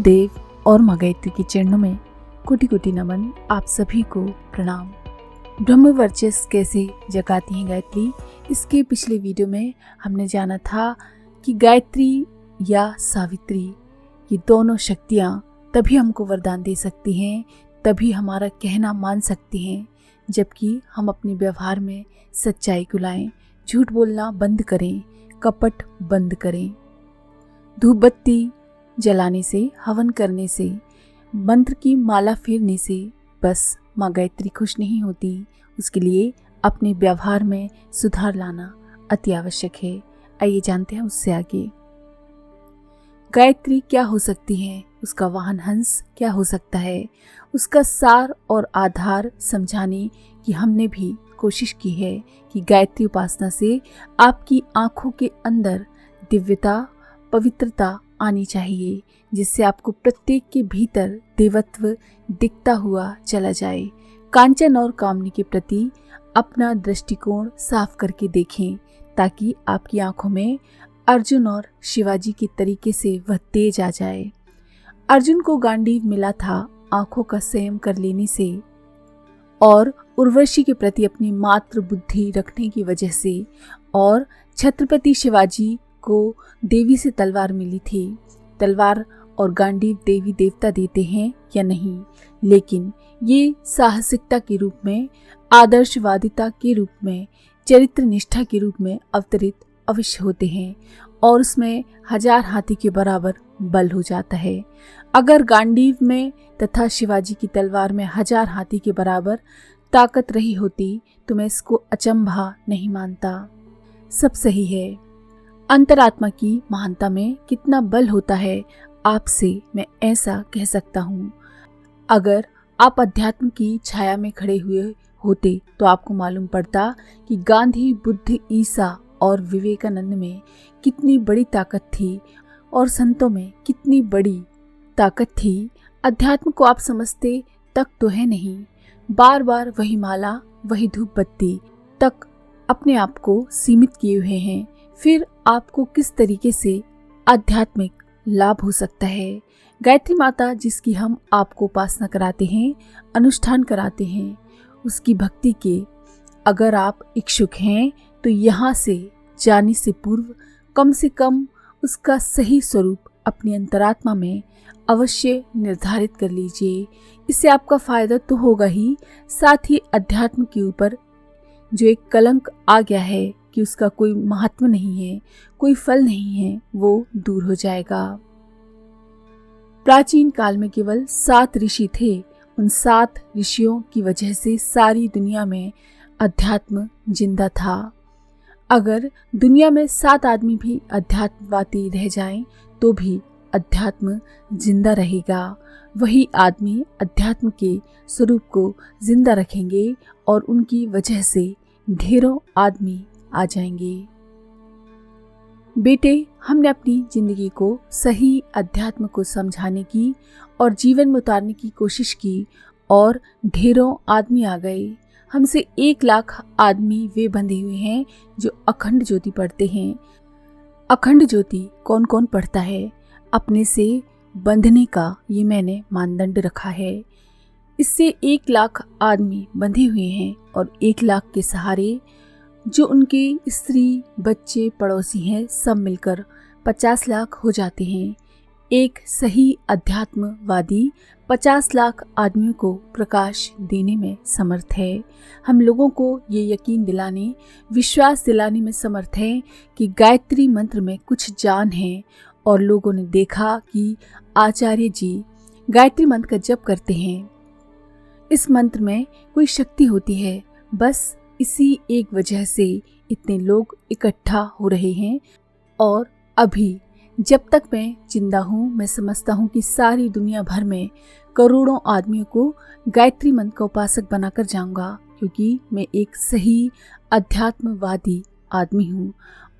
गुरुदेव और माँ गायत्री के चरणों में कोटि कोटि नमन। आप सभी को प्रणाम। ब्रह्म वर्चस्व कैसे जगाती हैं गायत्री, इसके पिछले वीडियो में हमने जाना था कि गायत्री या सावित्री ये दोनों शक्तियाँ तभी हमको वरदान दे सकती हैं, तभी हमारा कहना मान सकती हैं, जबकि हम अपने व्यवहार में सच्चाई को लाएं, झूठ बोलना बंद करें, कपट बंद करें। धूप बत्ती जलाने से, हवन करने से, मंत्र की माला फेरने से बस माँ गायत्री खुश नहीं होती। उसके लिए अपने व्यवहार में सुधार लाना अति आवश्यक है। आइए जानते हैं उससे आगे। गायत्री क्या हो सकती है, उसका वाहन हंस क्या हो सकता है, उसका सार और आधार समझाने की हमने भी कोशिश की है कि गायत्री उपासना से आपकी आंखों के अंदर दिव्यता, पवित्रता आनी चाहिए, जिससे आपको प्रत्येक के भीतर देवत्व दिखता हुआ चला जाए। कांचन और कामनी के प्रति अपना दृष्टिकोण साफ करके देखें, ताकि आपकी आंखों में अर्जुन और शिवाजी के तरीके से वह तेज आ जाए। अर्जुन को गांडीव मिला था आंखों का संयम कर लेने से और उर्वशी के प्रति अपनी मात्र बुद्धि रखने की वजह से, और छत्रपति शिवाजी को देवी से तलवार मिली थी। तलवार और गांडीव देवी देवता देते हैं या नहीं, लेकिन ये साहसिकता के रूप में, आदर्शवादिता के रूप में, चरित्र निष्ठा के रूप में अवतरित अवश्य होते हैं और उसमें 1000 हाथी के बराबर बल हो जाता है। अगर गांडीव में तथा शिवाजी की तलवार में 1000 हाथी के बराबर ताकत रही होती तो मैं इसको अचंभा नहीं मानता। सब सही है। अंतरात्मा की महानता में कितना बल होता है, आपसे मैं ऐसा कह सकता हूँ। अगर आप अध्यात्म की छाया में खड़े हुए होते तो आपको मालूम पड़ता कि गांधी, बुद्ध, ईसा और विवेकानंद में कितनी बड़ी ताकत थी और संतों में कितनी बड़ी ताकत थी। अध्यात्म को आप समझते तक तो है नहीं, बार बार वही माला, वही धूप बत्ती तक अपने आप को सीमित किए हुए हैं। फिर आपको किस तरीके से आध्यात्मिक लाभ हो सकता है। गायत्री माता जिसकी हम आपको उपासना कराते हैं, अनुष्ठान कराते हैं, उसकी भक्ति के अगर आप इच्छुक हैं तो यहाँ से जाने से पूर्व कम से कम उसका सही स्वरूप अपनी अंतरात्मा में अवश्य निर्धारित कर लीजिए। इससे आपका फायदा तो होगा ही, साथ ही अध्यात्म के ऊपर जो एक कलंक आ गया है कि उसका कोई महत्व नहीं है, कोई फल नहीं है, वो दूर हो जाएगा। प्राचीन काल में केवल 7 ऋषि थे। उन 7 ऋषियों की वजह से सारी दुनिया में अध्यात्म जिंदा था। अगर दुनिया में 7 आदमी भी अध्यात्मवादी रह जाएं तो भी अध्यात्म जिंदा रहेगा। वही आदमी अध्यात्म के स्वरूप को जिंदा रखेंगे और उनकी वजह से ढेरों आदमी आ जाएंगे। बेटे, हमने अपनी जिंदगी को सही अध्यात्म को समझाने की और जीवन में उतारने की कोशिश की और ढेरों आदमी आ गए। हमसे 1 लाख आदमी वे बंधे हुए हैं जो अखंड ज्योति पढ़ते हैं। अखंड ज्योति कौन कौन पढ़ता है, अपने से बंधने का ये मैंने मानदंड रखा है। इससे 1 लाख आदमी बंधे हुए हैं और 1 लाख के सहारे जो उनके स्त्री, बच्चे, पड़ोसी हैं, सब मिलकर 50 लाख हो जाते हैं। एक सही अध्यात्मवादी 50 लाख आदमियों को प्रकाश देने में समर्थ है। हम लोगों को ये यकीन दिलाने, विश्वास दिलाने में समर्थ है कि गायत्री मंत्र में कुछ जान है। और लोगों ने देखा कि आचार्य जी गायत्री मंत्र का जप करते हैं, इस मंत्र में कोई शक्ति होती है। बस इसी एक वजह से इतने लोग इकट्ठा हो रहे हैं। और अभी जब तक मैं जिंदा हूँ, मैं समझता हूँ कि सारी दुनिया भर में करोड़ों आदमियों को गायत्री मंत्र का उपासक बनाकर जाऊंगा, क्योंकि मैं एक सही अध्यात्मवादी आदमी हूँ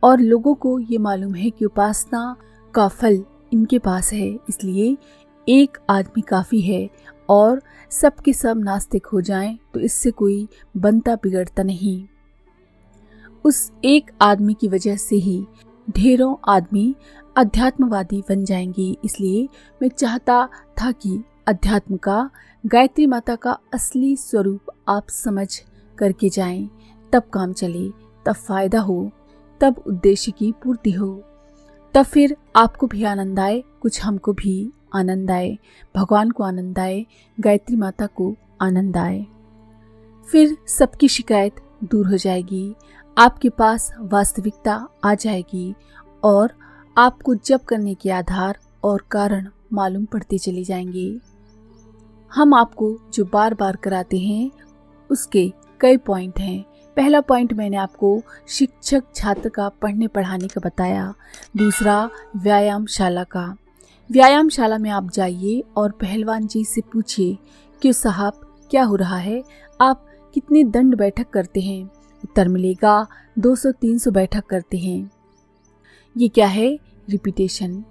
और लोगों को ये मालूम है कि उपासना का फल इनके पास है। इसलिए एक आदमी काफ़ी है और सबके सब नास्तिक हो जाएं तो इससे कोई बनता बिगड़ता नहीं। उस एक आदमी की वजह से ही ढेरों आदमी अध्यात्मवादी बन जाएंगे। इसलिए मैं चाहता था कि अध्यात्म का, गायत्री माता का असली स्वरूप आप समझ करके जाएं। तब काम चले, तब फायदा हो, तब उद्देश्य की पूर्ति हो, तब फिर आपको भी आनंद आए, कुछ हमको भी आनंद आए, भगवान को आनंद आए, गायत्री माता को आनंद आए। फिर सबकी शिकायत दूर हो जाएगी, आपके पास वास्तविकता आ जाएगी और आपको जप करने के आधार और कारण मालूम पड़ते चले जाएंगे। हम आपको जो बार बार कराते हैं उसके कई पॉइंट हैं। पहला पॉइंट मैंने आपको शिक्षक छात्र का पढ़ने पढ़ाने का बताया। दूसरा व्यायामशाला का। व्यायामशाला में आप जाइए और पहलवान जी से पूछिए कि साहब क्या हो रहा है, आप कितने दंड बैठक करते हैं। उत्तर मिलेगा 200-300 बैठक करते हैं। ये क्या है? रिपीटेशन,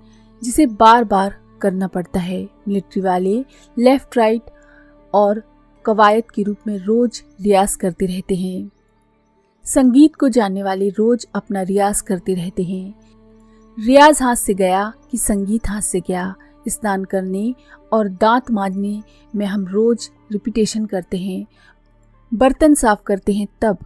जिसे बार बार करना पड़ता है। मिलिट्री वाले लेफ्ट राइट और कवायद के रूप में रोज रियाज करते रहते हैं। संगीत को जानने वाले रोज अपना रियाज करते रहते हैं। रियाज हाथ से गया कि संगीत हाथ से गया। स्नान करने और दांत मांजने में हम रोज रिपीटेशन करते हैं। बर्तन साफ करते हैं तब,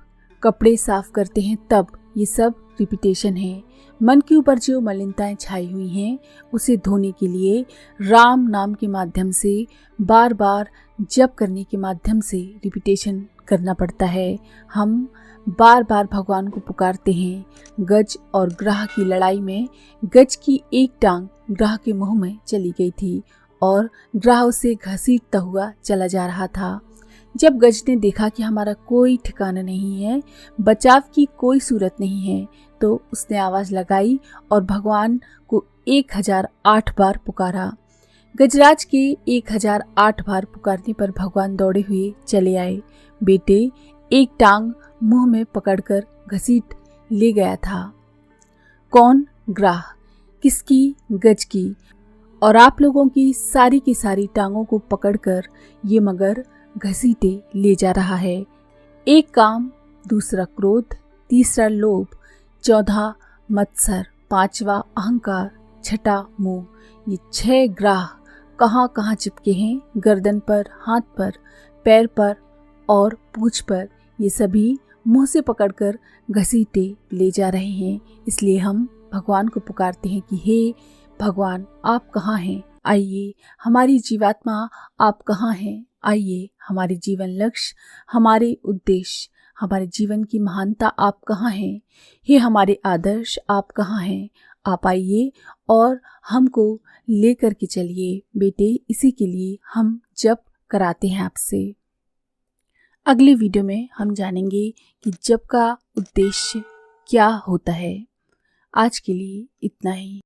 कपड़े साफ करते हैं तब, ये सब रिपीटेशन है। मन के ऊपर जो मलिनताएं छाई हुई हैं उसे धोने के लिए राम नाम के माध्यम से, बार बार जप करने के माध्यम से रिपीटेशन करना पड़ता है। हम बार बार भगवान को पुकारते हैं। गज और ग्राह की लड़ाई में गज की एक टांग ग्राह के मुंह में चली गई थी और ग्राह उसे घसीटता हुआ चला जा रहा था। जब गज ने देखा कि हमारा कोई ठिकाना नहीं है, बचाव की कोई सूरत नहीं है, तो उसने आवाज लगाई और भगवान को 1008 बार पुकारा। गजराज के 1008 बार पुकारने पर भगवान दौड़े हुए चले आए। बेटे, एक टांग मुंह में पकड़कर घसीट ले गया था। कौन? ग्राह। किसकी? गज की। और आप लोगों की सारी टांगों को पकड़कर ये मगर घसीटे ले जा रहा है। एक काम, दूसरा क्रोध, तीसरा लोभ, चौथा मत्सर, पांचवा अहंकार, छठा मोह। ये 6 ग्राह कहाँ कहाँ चिपके हैं? गर्दन पर, हाथ पर, पैर पर और पूंछ पर। ये सभी मुंह से पकड़कर घसीटे ले जा रहे हैं। इसलिए हम भगवान को पुकारते हैं कि हे भगवान, आप कहाँ हैं? आइए। हमारी जीवात्मा, आप कहाँ हैं? आइए। हमारे जीवन लक्ष्य, हमारे उद्देश्य, हमारे जीवन की महानता आप कहाँ हैं? हे हमारे आदर्श, आप कहाँ हैं? आप आइए और हमको लेकर के चलिए। बेटे, इसी के लिए हम जप कराते हैं आपसे। अगले वीडियो में हम जानेंगे कि जप का उद्देश्य क्या होता है। आज के लिए इतना ही।